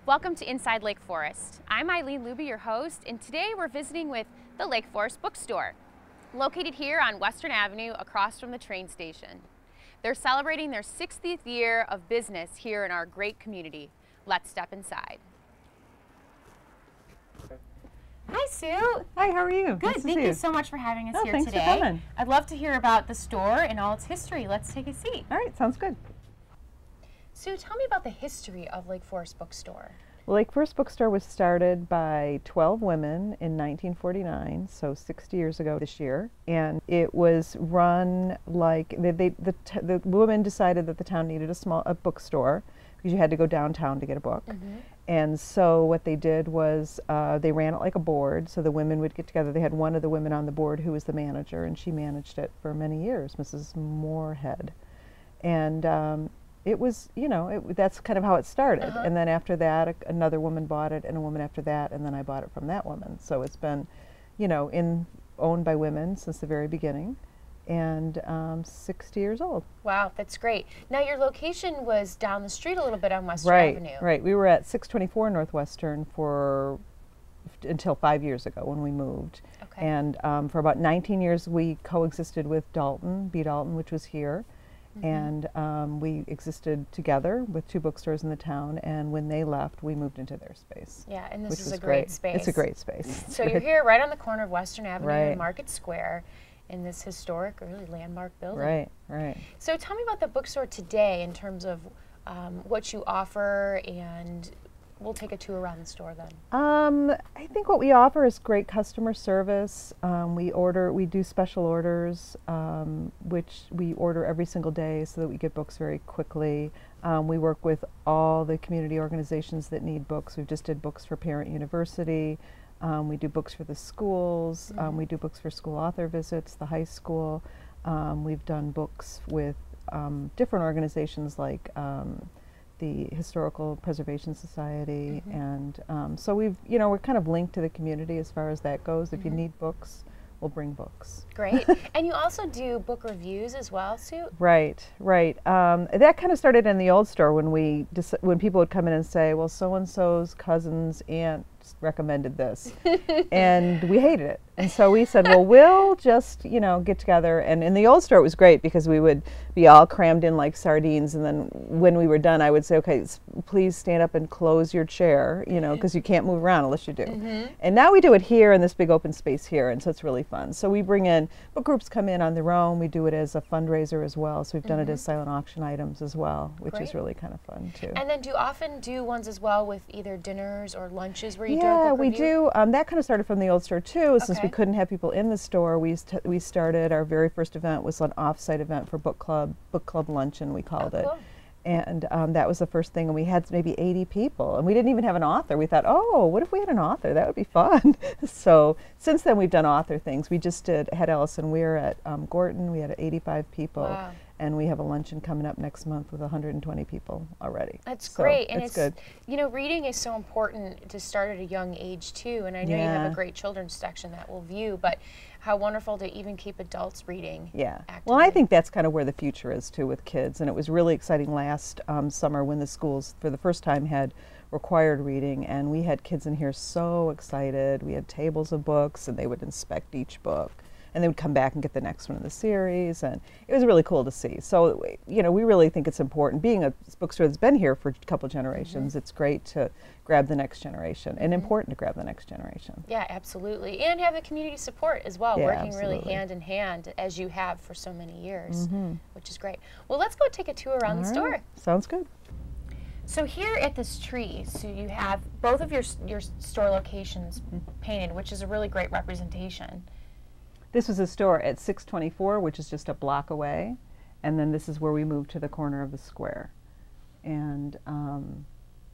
Welcome to Inside Lake Forest. I'm Eileen Luby, your host, and today we're visiting with the Lake Forest Bookstore, located here on Western Avenue across from the train station. They're celebrating their 60th year of business here in our great community. Let's step inside. Hi, Sue. Hi, how are you? Good. Thank you so much for having us here thanks today. for coming. I'd love to hear about the store and all its history. Let's take a seat. All right, sounds good. Sue, tell me about the history of Lake Forest Bookstore. Well, Lake Forest Bookstore was started by 12 women in 1949, so 60 years ago this year. And it was run like, the women decided that the town needed a bookstore because you had to go downtown to get a book. And so what they did was they ran it like a board, so the women would get together. They had one of the women on the board who was the manager, and she managed it for many years, Mrs. Moorhead. And it was, you know, that's kind of how it started. And then after that, another woman bought it, and a woman after that, and then I bought it from that woman. So it's been, you know, owned by women since the very beginning, and 60 years old. Wow, that's great. Now your location was down the street a little bit on Western Avenue. Right. We were at 624 Northwestern until 5 years ago when we moved. Okay. And for about 19 years we coexisted with B. Dalton, which was here. And we existed together with two bookstores in the town, and when they left, we moved into their space. Yeah, and this which is was a great space. It's a great space. So you're here right on the corner of Western Avenue and Right. Market Square in this historic, really landmark building. Right, right. So tell me about the bookstore today in terms of what you offer, and we'll take a tour around the store then. I think what we offer is great customer service. We do special orders, which we order every single day so that we get books very quickly. We work with all the community organizations that need books. We just did books for Parent University. We do books for the schools. We do books for school author visits, the high school. We've done books with different organizations like the Historical Preservation Society, and so we're kind of linked to the community as far as that goes. If you need books, we'll bring books. Great. And you also do book reviews as well, Sue? Right. That kind of started in the old store when people would come in and say, well, so-and-so's cousin's aunt recommended this, and we hated it. And so we said, well, we'll just, get together. And in the old store, it was great because we would be all crammed in like sardines. And then when we were done, I would say, okay, please stand up and close your chair, because you can't move around unless you do. And now we do it here in this big open space here. And so it's really fun. So we bring in, book groups come in on their own. We do it as a fundraiser as well. So we've done it as silent auction items as well, which is really kind of fun too. And then do you often do ones as well with either dinners or lunches where you do a Yeah, book we review? do. That kind of started from the old store too. Since we couldn't have people in the store, we started, our very first event was an off-site event for book club luncheon, we called it. Cool. And that was the first thing, and we had maybe 80 people, and we didn't even have an author. We thought, oh, what if we had an author? That would be fun. So since then we've done author things. We just had Allison Weir at Gorton. We had 85 people. Wow. And we have a luncheon coming up next month with 120 people already. That's so great. And it's good. Reading is so important to start at a young age too. And I know you have a great children's section that we'll view, but how wonderful to even keep adults reading. Yeah. Actively. Well, I think that's kind of where the future is too with kids. And it was really exciting last summer when the schools for the first time had required reading, and we had kids in here so excited. We had tables of books, and they would inspect each book. And they would come back and get the next one in the series, and it was really cool to see. So, we really think it's important. Being a bookstore that's been here for a couple generations, it's great to grab the next generation, and important to grab the next generation. Yeah, absolutely. And have the community support as well, Yeah, working really absolutely. hand in hand as you have for so many years, which is great. Well, let's go take a tour around the store. Sounds good. So here at this tree, so you have both of your store locations painted, which is a really great representation. This was a store at 624, which is just a block away, and then this is where we moved to the corner of the square. And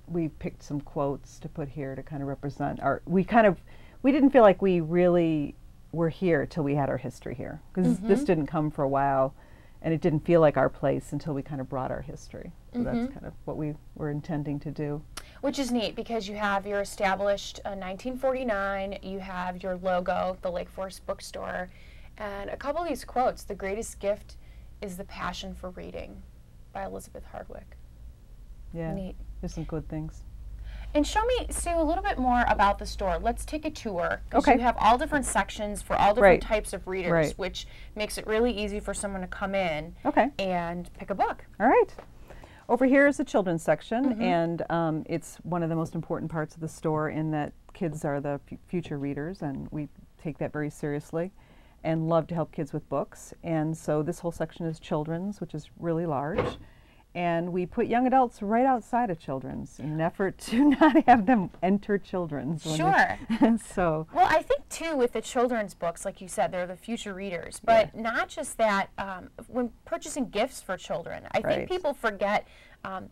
we picked some quotes to put here to kind of represent our, we didn't feel like we really were here till we had our history here, because this didn't come for a while, and it didn't feel like our place until we kind of brought our history. So that's kind of what we were intending to do. Which is neat because you have your established 1949, you have your logo, the Lake Forest Bookstore, and a couple of these quotes. The greatest gift is the passion for reading by Elizabeth Hardwick. Yeah, Neat. there's some good things. And show me, Sue, a little bit more about the store. Let's take a tour. Okay. You have all different sections for all different Right. types of readers, Right. which makes it really easy for someone to come in Okay. and pick a book. All right. Over here is the children's section, Mm-hmm. and it's one of the most important parts of the store in that kids are the future readers, and we take that very seriously and love to help kids with books. And so this whole section is children's, which is really large. And we put young adults right outside of children's in an effort to not have them enter children's. Sure. So. Well, I think, too, with the children's books, like you said, they're the future readers. But not just that, when purchasing gifts for children, I Right. think people forget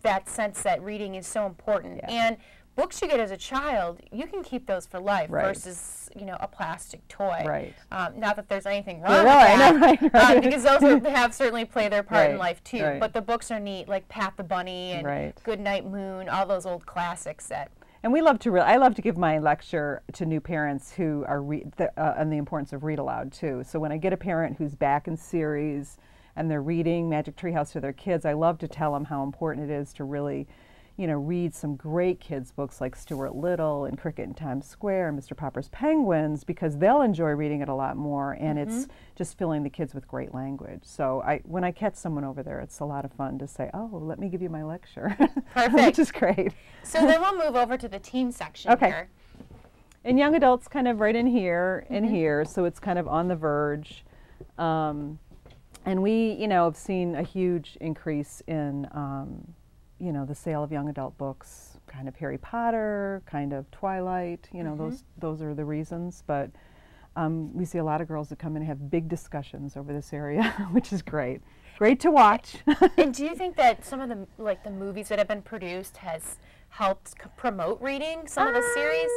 that sense that reading is so important. Yeah. And books you get as a child, you can keep those for life Right. versus, a plastic toy. Right. Not that there's anything wrong Yeah, with right, that, I know, right. because those have certainly played their part in Right, life, too. right. But the books are neat, like Pat the Bunny and Right. Goodnight Moon, all those old classics that... And we love to I love to give my lecture to new parents who are on the importance of read aloud too. So when I get a parent who's back in series and they're reading Magic Treehouse to their kids, I love to tell them how important it is to really, read some great kids books like Stuart Little and Cricket in Times Square and Mr. Popper's Penguins, because they'll enjoy reading it a lot more, and it's just filling the kids with great language. So when I catch someone over there, it's a lot of fun to say, oh, let me give you my lecture. Perfect. Which is great. So then we'll move over to the teen section Okay. here. And young adults kind of right in here and here, so it's kind of on the verge. And we, have seen a huge increase in, the sale of young adult books, kind of Harry Potter, kind of Twilight, those are the reasons. But we see a lot of girls that come in and have big discussions over this area, which is great. Great to watch. And do you think that some of the movies that have been produced has helped promote reading some of the series?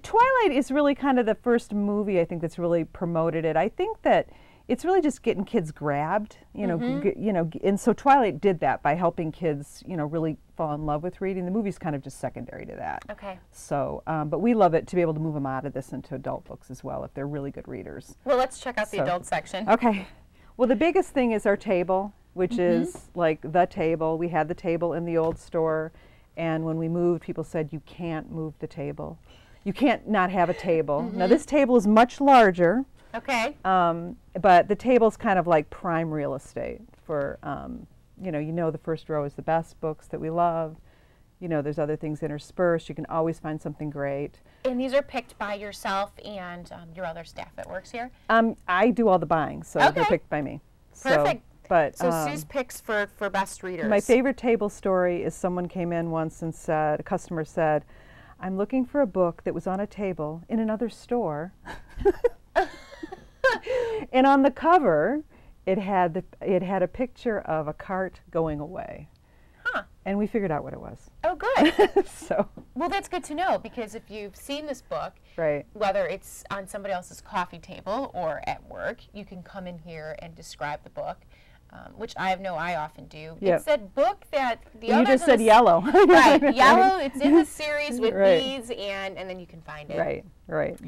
Twilight is really kind of the first movie I think that's really promoted it. I think that it's really just getting kids grabbed, and so Twilight did that by helping kids, really fall in love with reading. The movie's kind of just secondary to that. Okay. So, but we love it to be able to move them out of this into adult books as well if they're really good readers. Well, let's check out the adult section. Okay. Well, the biggest thing is our table, which is like the table. We had the table in the old store, and when we moved, people said, you can't move the table. You can't not have a table. Now, this table is much larger. Okay. But the table's kind of like prime real estate for, the first row is the best books that we love. There's other things interspersed. You can always find something great. And these are picked by yourself and your other staff that works here? I do all the buying, so they're picked by me. Perfect. So Sue's picks for best readers. My favorite table story is someone came in once and said, a customer said, I'm looking for a book that was on a table in another store. And on the cover, it had a picture of a cart going away. Huh. And we figured out what it was. Oh, good. So. Well, that's good to know, because if you've seen this book, Right. whether it's on somebody else's coffee table or at work, you can come in here and describe the book, which I often do. Yep. It said book that the You others just in said the yellow. Right, yellow. It's in the series with Right. these, and then you can find it. Right.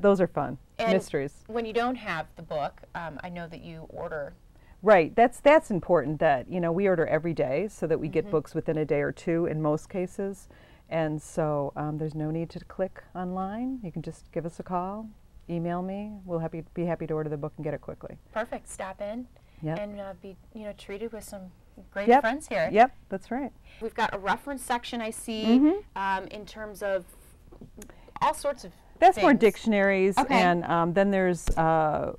Those are fun. And mysteries. when you don't have the book, I know that you order. Right. That's important that, we order every day so that we get books within a day or two in most cases. And so there's no need to click online. You can just give us a call, email me. We'll be happy to order the book and get it quickly. Perfect. Stop in and be treated with some great friends here. Yep, that's right. We've got a reference section I see in terms of all sorts of That's things. more dictionaries, Okay. and then there's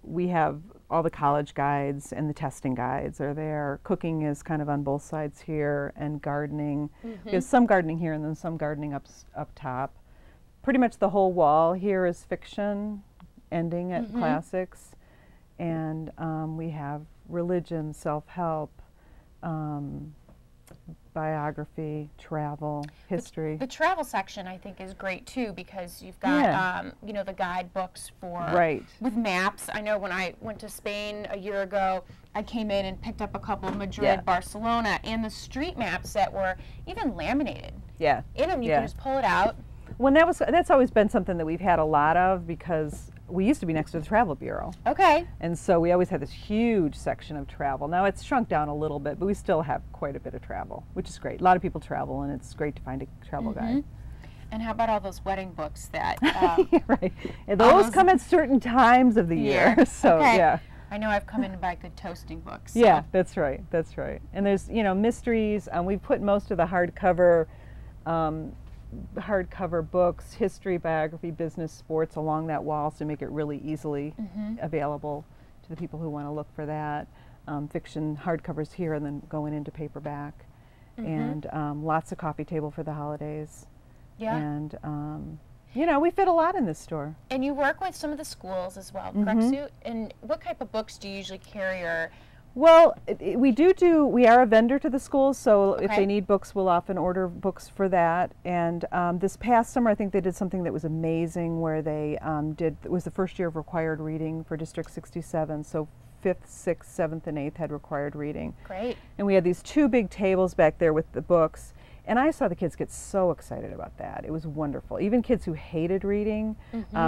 we have all the college guides and the testing guides are there. Cooking is kind of on both sides here, and gardening. There's some gardening here and then some gardening up top. Pretty much the whole wall here is fiction, ending at classics, and we have religion, self-help, biography, travel, history. The travel section I think is great too, because you've got the guidebooks for with maps. I know when I went to Spain a year ago, I came in and picked up a couple of Madrid, Barcelona, and the street maps that were even laminated. In them you can just pull it out. Well, that's always been something that we've had a lot of, because we used to be next to the Travel Bureau. Okay. And so we always had this huge section of travel. Now it's shrunk down a little bit, but we still have quite a bit of travel, which is great. A lot of people travel, and it's great to find a travel guide. And how about all those wedding books that... right. And those come at certain times of the year. So, okay. yeah. I know I've come in to buy good toasting books. So. Yeah, that's right. That's right. And there's, you know, mysteries. We've put most of the hardcover books, history, biography, business, sports along that wall to make it really easily available to the people who want to look for that. Fiction hardcovers here and then going into paperback. And lots of coffee table for the holidays. Yeah. And, you know, we fit a lot in this store. And you work with some of the schools as well, correct, Sue? And what type of books do you usually carry? Or well, we are a vendor to the schools, so if they need books, we'll often order books for that. And this past summer, I think they did something that was amazing, where they it was the first year of required reading for District 67, so 5th, 6th, 7th, and 8th had required reading. Great. And we had these 2 big tables back there with the books. And I saw the kids get so excited about that. It was wonderful. Even kids who hated reading.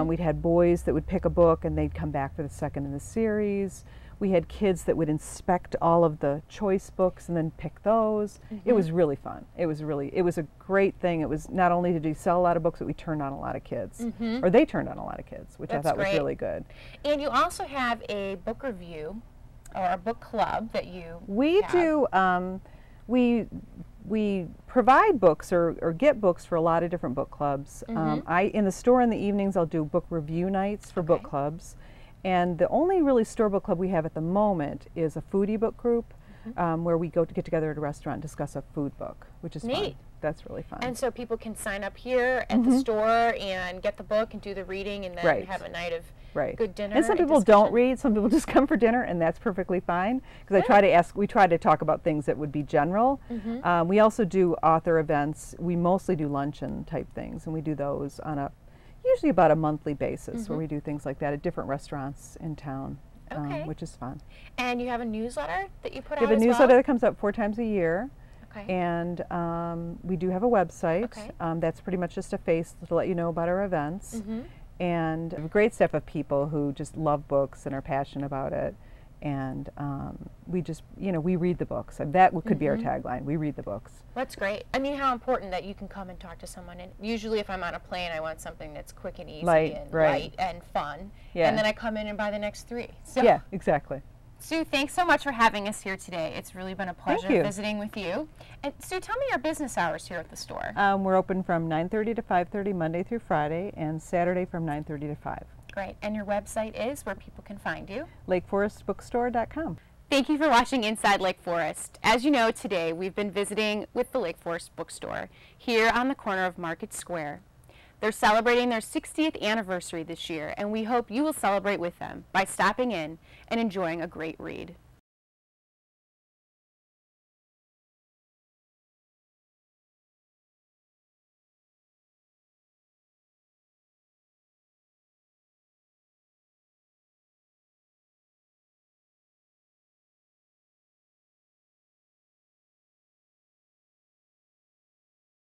We'd had boys that would pick a book and they'd come back for the second in the series. We had kids that would inspect all of the choice books and then pick those. It was really fun. It was a great thing. It was not only did we sell a lot of books, but we turned on a lot of kids. Or they turned on a lot of kids, which I thought was really good. And you also have a book review or a book club that you do. We provide books or get books for a lot of different book clubs. In the store in the evenings, I'll do book review nights for book clubs. And the only really store book club we have at the moment is a foodie book group where we get together at a restaurant and discuss a food book, which is fun. That's really fun. And so people can sign up here at the store and get the book and do the reading and then have a night of good dinner. And some people don't read. Some people just come for dinner, and that's perfectly fine. Because we try to talk about things that would be general. We also do author events. We mostly do luncheon type things, and we do those on usually about a monthly basis, where we do things like that at different restaurants in town, which is fun. And you have a newsletter that you put out as well? We have a newsletter that comes out 4 times a year. And we do have a website. That's pretty much just a face to let you know about our events. And a great staff of people who just love books and are passionate about it. And we just, we read the books. That could be our tagline. We read the books. That's great. I mean, how important that you can come and talk to someone. And usually if I'm on a plane, I want something that's quick and easy and light and fun. And then I come in and buy the next 3. So. Yeah, exactly. Sue, thanks so much for having us here today. It's really been a pleasure visiting with you. And Sue, tell me your business hours here at the store. We're open from 9:30 to 5:30 Monday through Friday, and Saturday from 9:30 to 5. Great. And your website is where people can find you? LakeForestBookstore.com. Thank you for watching Inside Lake Forest. As you know, today we've been visiting with the Lake Forest Bookstore here on the corner of Market Square. They're celebrating their 60th anniversary this year, and we hope you will celebrate with them by stopping in and enjoying a great read.